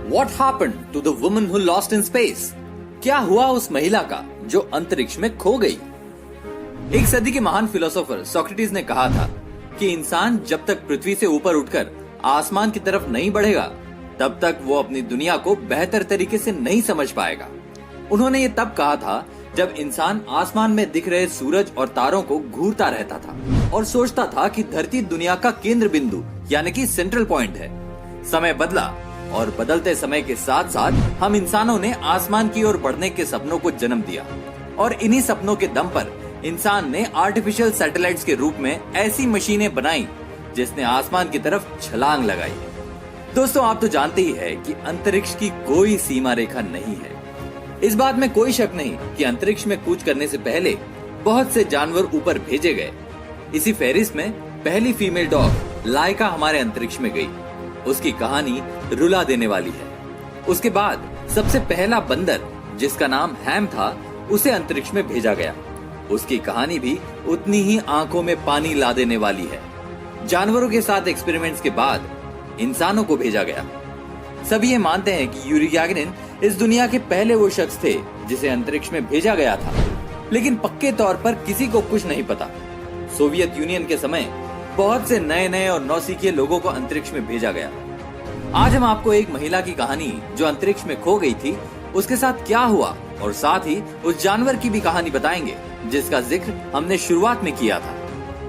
What happened to the woman who lost in space? क्या हुआ उस महिला का जो अंतरिक्ष में खो गई? एक सदी के महान फिलोसोफर सोक्रेटिस ने कहा था कि इंसान जब तक पृथ्वी से ऊपर उठकर आसमान की तरफ नहीं बढ़ेगा, तब तक वो अपनी दुनिया को बेहतर तरीके से नहीं समझ पाएगा। उन्होंने ये तब कहा था जब इंसान आसमान में दिख रहे सूरज और तारों को घूरता रहता था और सोचता था कि धरती दुनिया का केंद्र बिंदु यानी कि सेंट्रल पॉइंट है। समय बदला और बदलते समय के साथ साथ हम इंसानों ने आसमान की ओर बढ़ने के सपनों को जन्म दिया और इन्हीं सपनों के दम पर इंसान ने आर्टिफिशियल सैटेलाइट्स के रूप में ऐसी मशीनें बनाई जिसने आसमान की तरफ छलांग लगाई। दोस्तों, आप तो जानते ही है कि अंतरिक्ष की कोई सीमा रेखा नहीं है। इस बात में कोई शक नहीं कि अंतरिक्ष में कूच करने से पहले बहुत से जानवर ऊपर भेजे गए। इसी फेरिस में पहली फीमेल डॉग लाइका हमारे अंतरिक्ष में गई। उसकी कहानी रुला देने वाली है। उसके बाद सबसे पहला बंदर जिसका नाम हैम था, उसे अंतरिक्ष में भेजा गया। उसकी कहानी भी उतनी ही आंखों में पानी ला देने वाली है। जानवरों के साथ एक्सपेरिमेंट्स के बाद इंसानों को भेजा गया। सभी ये मानते हैं कि यूरी गैगरिन इस दुनिया के पहले वो शख्स थे जिसे अंतरिक्ष में भेजा गया था, लेकिन पक्के तौर पर किसी को कुछ नहीं पता। सोवियत यूनियन के समय बहुत से नए नए और नौसिखिए लोगों को अंतरिक्ष में भेजा गया। आज हम आपको एक महिला की कहानी जो अंतरिक्ष में खो गई थी, उसके साथ क्या हुआ और साथ ही उस जानवर की भी कहानी बताएंगे जिसका जिक्र हमने शुरुआत में किया था।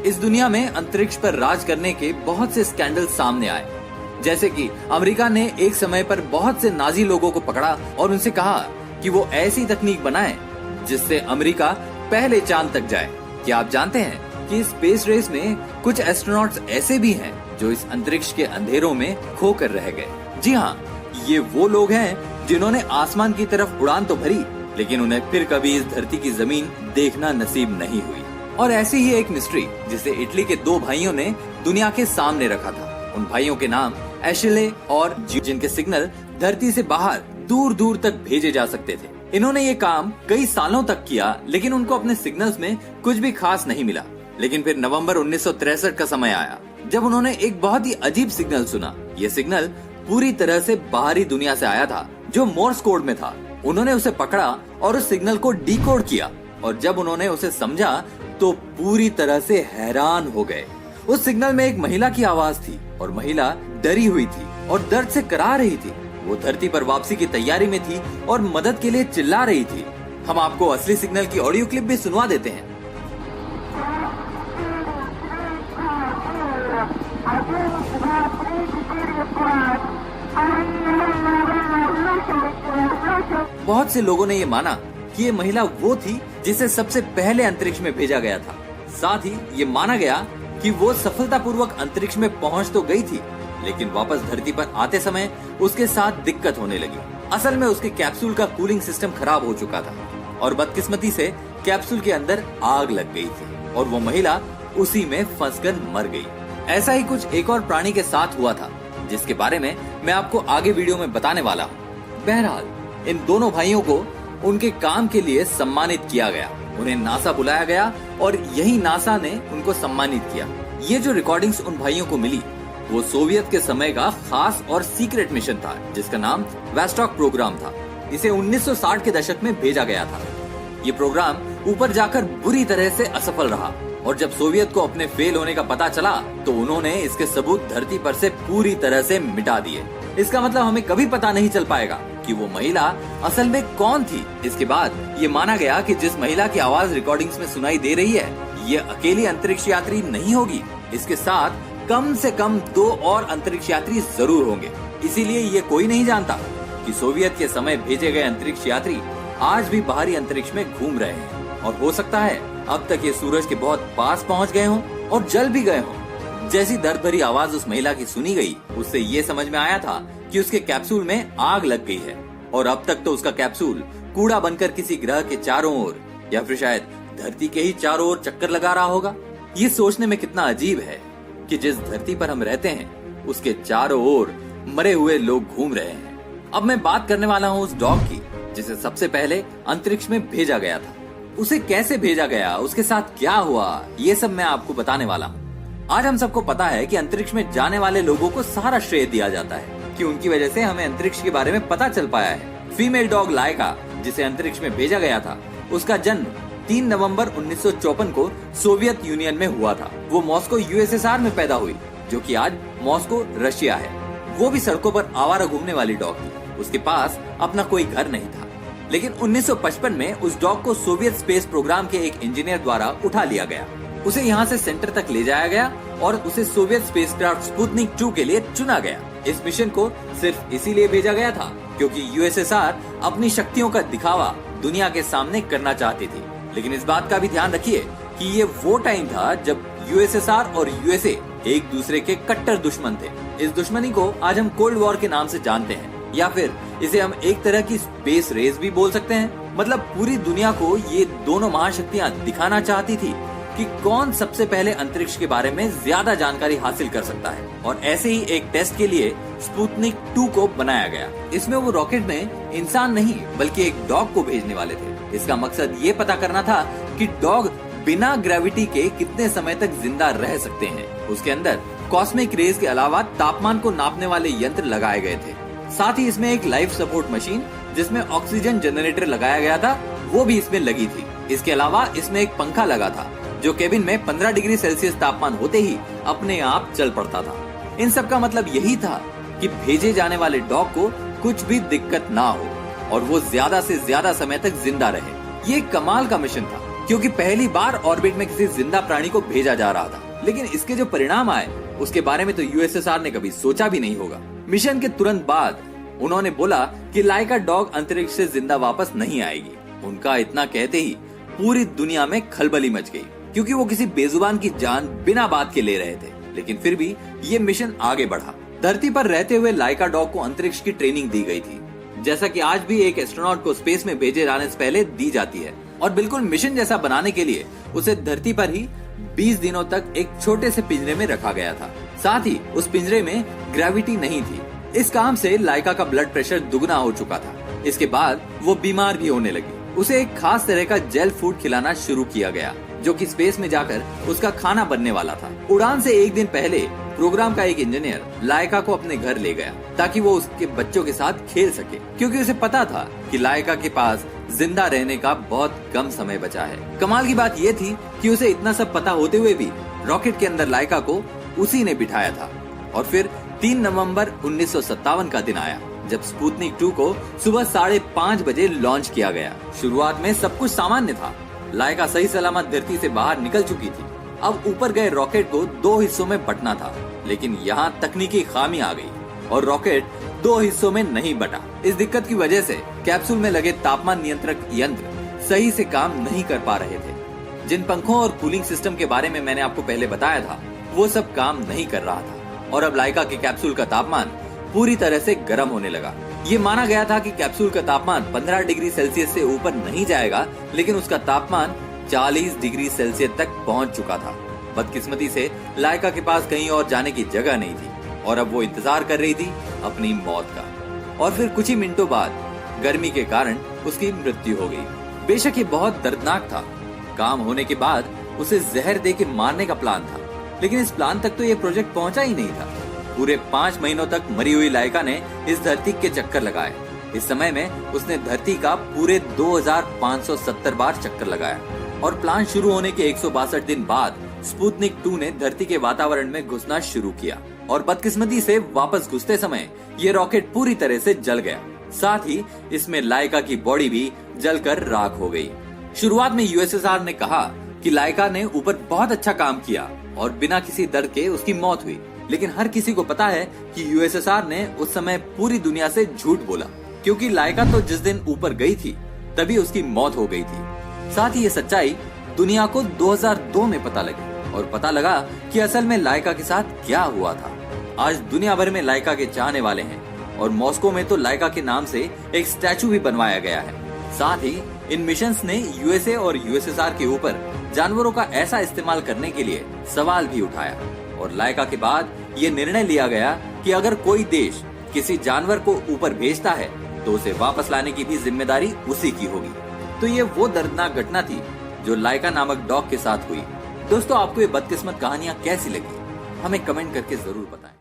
इस दुनिया में अंतरिक्ष पर राज करने के बहुत से स्कैंडल सामने आए, जैसे कि अमेरिका ने एक समय पर बहुत से नाजी लोगों को पकड़ा और उनसे कहा कि वो ऐसी तकनीक बनाएं जिससे अमेरिका पहले चांद तक जाए। क्या आप जानते हैं कि स्पेस रेस में कुछ एस्ट्रोनॉट्स ऐसे भी हैं जो इस अंतरिक्ष के अंधेरों में खोकर रह गए? जी हाँ, ये वो लोग हैं जिन्होंने आसमान की तरफ उड़ान तो भरी, लेकिन उन्हें फिर कभी इस धरती की जमीन देखना नसीब नहीं हुई। और ऐसी ही एक मिस्ट्री जिसे इटली के दो भाइयों ने दुनिया के सामने रखा था। उन भाइयों के नाम एशले और जिनके सिग्नल धरती से बाहर दूर दूर तक भेजे जा सकते थे। इन्होंने ये काम कई सालों तक किया, लेकिन उनको अपने सिग्नल्स में कुछ भी खास नहीं मिला। लेकिन फिर नवंबर 1963 का समय आया जब उन्होंने एक बहुत ही अजीब सिग्नल सुना। ये सिग्नल पूरी तरह से बाहरी दुनिया से आया था जो मोर्स कोड में था। उन्होंने उसे पकड़ा और उस सिग्नल को डिकोड किया, और जब उन्होंने उसे समझा तो पूरी तरह से हैरान हो गए। उस सिग्नल में एक महिला की आवाज थी और महिला डरी हुई थी और दर्द से करा रही थी। वो धरती पर वापसी की तैयारी में थी और मदद के लिए चिल्ला रही थी। हम आपको असली सिग्नल की ऑडियो क्लिप भी सुनवा देते हैं। बहुत से लोगों ने ये माना कि ये महिला वो थी जिसे सबसे पहले अंतरिक्ष में भेजा गया था। साथ ही ये माना गया कि वो सफलतापूर्वक अंतरिक्ष में पहुंच तो गई थी, लेकिन वापस धरती पर आते समय उसके साथ दिक्कत होने लगी। असल में उसके कैप्सूल का कूलिंग सिस्टम खराब हो चुका था और बदकिस्मती से कैप्सूल के अंदर आग लग गई थी और वो महिला उसी में फंसकर मर गई। ऐसा ही कुछ एक और प्राणी के साथ हुआ था जिसके बारे में मैं आपको आगे वीडियो में बताने वाला हूँ। बहरहाल, इन दोनों भाइयों को उनके काम के लिए सम्मानित किया गया। उन्हें नासा बुलाया गया और यही नासा ने उनको सम्मानित किया। ये जो रिकॉर्डिंग्स उन भाइयों को मिली वो सोवियत के समय का खास और सीक्रेट मिशन था जिसका नाम वेस्टॉक प्रोग्राम था। इसे 1960 के दशक में भेजा गया था। ये प्रोग्राम ऊपर जाकर बुरी तरह से असफल रहा और जब सोवियत को अपने फेल होने का पता चला तो उन्होंने इसके सबूत धरती पर से पूरी तरह से मिटा दिए। इसका मतलब हमें कभी पता नहीं चल पाएगा कि वो महिला असल में कौन थी। इसके बाद ये माना गया कि जिस महिला की आवाज रिकॉर्डिंग्स में सुनाई दे रही है, ये अकेली अंतरिक्ष यात्री नहीं होगी। इसके साथ कम से कम 2 और अंतरिक्ष यात्री जरूर होंगे। इसीलिए ये कोई नहीं जानता कि सोवियत के समय भेजे गए अंतरिक्ष यात्री आज भी बाहरी अंतरिक्ष में घूम रहे हैं और हो सकता है अब तक ये सूरज के बहुत पास पहुंच गए हों और जल भी गए हों। जैसी दर्द भरी आवाज उस महिला की सुनी गई, उससे ये समझ में आया था कि उसके कैप्सूल में आग लग गई है और अब तक तो उसका कैप्सूल कूड़ा बनकर किसी ग्रह के चारों ओर या फिर शायद धरती के ही चारों ओर चक्कर लगा रहा होगा। ये सोचने में कितना अजीब है कि जिस धरती पर हम रहते हैं उसके चारों ओर मरे हुए लोग घूम रहे हैं। अब मैं बात करने वाला हूँ उस डॉग की जिसे सबसे पहले अंतरिक्ष में भेजा गया था। उसे कैसे भेजा गया, उसके साथ क्या हुआ, ये सब मैं आपको बताने वाला हूँ। आज हम सबको पता है कि अंतरिक्ष में जाने वाले लोगों को सारा श्रेय दिया जाता है, कि उनकी वजह से हमें अंतरिक्ष के बारे में पता चल पाया है। फीमेल डॉग लाइका, जिसे अंतरिक्ष में भेजा गया था, उसका जन्म 3 नवंबर 1954 को सोवियत यूनियन में हुआ था। वो मॉस्को यूएसएसआर में पैदा हुई, जो कि आज मॉस्को रशिया है। वो भी सड़कों पर आवारा घूमने वाली डॉग थी। उसके पास अपना कोई घर नहीं था, लेकिन 1955 में उस डॉग को सोवियत स्पेस प्रोग्राम के एक इंजीनियर द्वारा उठा लिया गया। उसे यहाँ से सेंटर तक ले जाया गया और उसे सोवियत स्पेसक्राफ्ट स्पुतनिक 2 के लिए चुना गया। इस मिशन को सिर्फ इसीलिए भेजा गया था क्योंकि यूएसएसआर अपनी शक्तियों का दिखावा दुनिया के सामने करना चाहती थी। लेकिन इस बात का भी ध्यान रखिए कि ये वो टाइम था जब यूएसएसआर और यूएसए एक दूसरे के कट्टर दुश्मन थे। इस दुश्मनी को आज हम कोल्ड वॉर के नाम से जानते हैं, या फिर इसे हम एक तरह की स्पेस रेस भी बोल सकते हैं। मतलब पूरी दुनिया को ये दोनों महाशक्तियां दिखाना चाहती थी कि कौन सबसे पहले अंतरिक्ष के बारे में ज्यादा जानकारी हासिल कर सकता है। और ऐसे ही एक टेस्ट के लिए स्पुतनिक 2 को बनाया गया। इसमें वो रॉकेट में इंसान नहीं बल्कि एक डॉग को भेजने वाले थे। इसका मकसद ये पता करना था कि डॉग बिना ग्रेविटी के कितने समय तक जिंदा रह सकते हैं। उसके अंदर कॉस्मिक रेज के अलावा तापमान को नापने वाले यंत्र लगाए गए थे। साथ ही इसमें एक लाइफ सपोर्ट मशीन जिसमें ऑक्सीजन जनरेटर लगाया गया था, वो भी इसमें लगी थी। इसके अलावा इसमें एक पंखा लगा था जो केबिन में 15 डिग्री सेल्सियस तापमान होते ही अपने आप चल पड़ता था। इन सब का मतलब यही था कि भेजे जाने वाले डॉग को कुछ भी दिक्कत ना हो और वो ज्यादा से ज्यादा समय तक जिंदा रहे। ये कमाल का मिशन था क्योंकि पहली बार ऑर्बिट में किसी जिंदा प्राणी को भेजा जा रहा था। लेकिन इसके जो परिणाम आए उसके बारे में तो यूएसएसआर ने कभी सोचा भी नहीं होगा। मिशन के तुरंत बाद उन्होंने बोला कि लाइका डॉग अंतरिक्ष से जिंदा वापस नहीं आएगी। उनका इतना कहते ही पूरी दुनिया में खलबली मच गई क्योंकि वो किसी बेजुबान की जान बिना बात के ले रहे थे। लेकिन फिर भी ये मिशन आगे बढ़ा। धरती पर रहते हुए लाइका डॉग को अंतरिक्ष की ट्रेनिंग दी गई थी, जैसा कि आज भी एक एस्ट्रोनॉट को स्पेस में भेजे जाने से पहले दी जाती है। और बिल्कुल मिशन जैसा बनाने के लिए उसे धरती पर ही 20 दिनों तक एक छोटे से पिंजरे में रखा गया था। साथ ही उस पिंजरे में ग्रेविटी नहीं थी। इस काम से लाइका का ब्लड प्रेशर दुगना हो चुका था। इसके बाद वो बीमार भी होने लगी। उसे एक खास तरह का जेल फूड खिलाना शुरू किया गया जो कि स्पेस में जाकर उसका खाना बनने वाला था। उड़ान से एक दिन पहले प्रोग्राम का एक इंजीनियर लाइका को अपने घर ले गया ताकि वो उसके बच्चों के साथ खेल सके, क्योंकि उसे पता था कि लाइका के पास जिंदा रहने का बहुत कम समय बचा है। कमाल की बात ये थी कि उसे इतना सब पता होते हुए भी रॉकेट के अंदर लाइका को उसी ने बिठाया था। और फिर 3 नवंबर 1957 का दिन आया जब स्पुतनिक 2 को सुबह 5:30 बजे लॉन्च किया गया। शुरुआत में सब कुछ सामान्य था। लाइका सही सलामत धरती से बाहर निकल चुकी थी। अब ऊपर गए रॉकेट को 2 हिस्सों में बंटना था, लेकिन यहाँ तकनीकी खामी आ गई और रॉकेट 2 हिस्सों में नहीं बटा। इस दिक्कत की वजह से कैप्सूल में लगे तापमान नियंत्रक यंत्र सही से काम नहीं कर पा रहे थे। जिन पंखों और कूलिंग सिस्टम के बारे में मैंने आपको पहले बताया था, वो सब काम नहीं कर रहा था और अब लाइका के कैप्सूल का तापमान पूरी तरह से गर्म होने लगा। ये माना गया था कि कैप्सूल का तापमान 15 डिग्री सेल्सियस से ऊपर नहीं जाएगा, लेकिन उसका तापमान 40 डिग्री सेल्सियस तक पहुंच चुका था। बदकिस्मती से लाइका के पास कहीं और जाने की जगह नहीं थी और अब वो इंतजार कर रही थी अपनी मौत का। और फिर कुछ ही मिनटों बाद गर्मी के कारण उसकी मृत्यु हो गई। बेशक ये बहुत दर्दनाक था। काम होने के बाद उसे जहर दे के मारने का प्लान था, लेकिन इस प्लान तक तो ये प्रोजेक्ट पहुंचा ही नहीं था। पूरे 5 महीनों तक मरी हुई लाइका ने इस धरती के चक्कर लगाए। इस समय में उसने धरती का पूरे 2570 बार चक्कर लगाया और प्लान शुरू होने के 162 दिन बाद स्पुतनिक 2 ने धरती के वातावरण में घुसना शुरू किया और बदकिस्मती से वापस घुसते समय ये रॉकेट पूरी तरह से जल गया। साथ ही इसमें लाइका की बॉडी भी जलकर राख हो गई। शुरुआत में यूएसएसआर ने कहा कि लाइका ने ऊपर बहुत अच्छा काम किया और बिना किसी दर्द के उसकी मौत हुई, लेकिन हर किसी को पता है कि यूएसएसआर ने उस समय पूरी दुनिया से झूठ बोला, क्योंकि लाइका तो जिस दिन ऊपर गई थी तभी उसकी मौत हो गई थी। साथ ही ये सच्चाई दुनिया को 2002 में पता लगी और पता लगा कि असल में लाइका के साथ क्या हुआ था। आज दुनिया भर में लाइका के चाहने वाले हैं और मॉस्को में तो लाइका के नाम से एक स्टैचू भी बनवाया गया है। साथ ही इन मिशंस ने यूएसए और यूएसएसआर के ऊपर जानवरों का ऐसा इस्तेमाल करने के लिए सवाल भी उठाया और लाइका के बाद ये निर्णय लिया गया कि अगर कोई देश किसी जानवर को ऊपर भेजता है तो उसे वापस लाने की भी जिम्मेदारी उसी की होगी। तो ये वो दर्दनाक घटना थी जो लाइका नामक डॉग के साथ हुई। दोस्तों, आपको ये बदकिस्मत कहानियां कैसी लगी हमें कमेंट करके जरूर बताएं।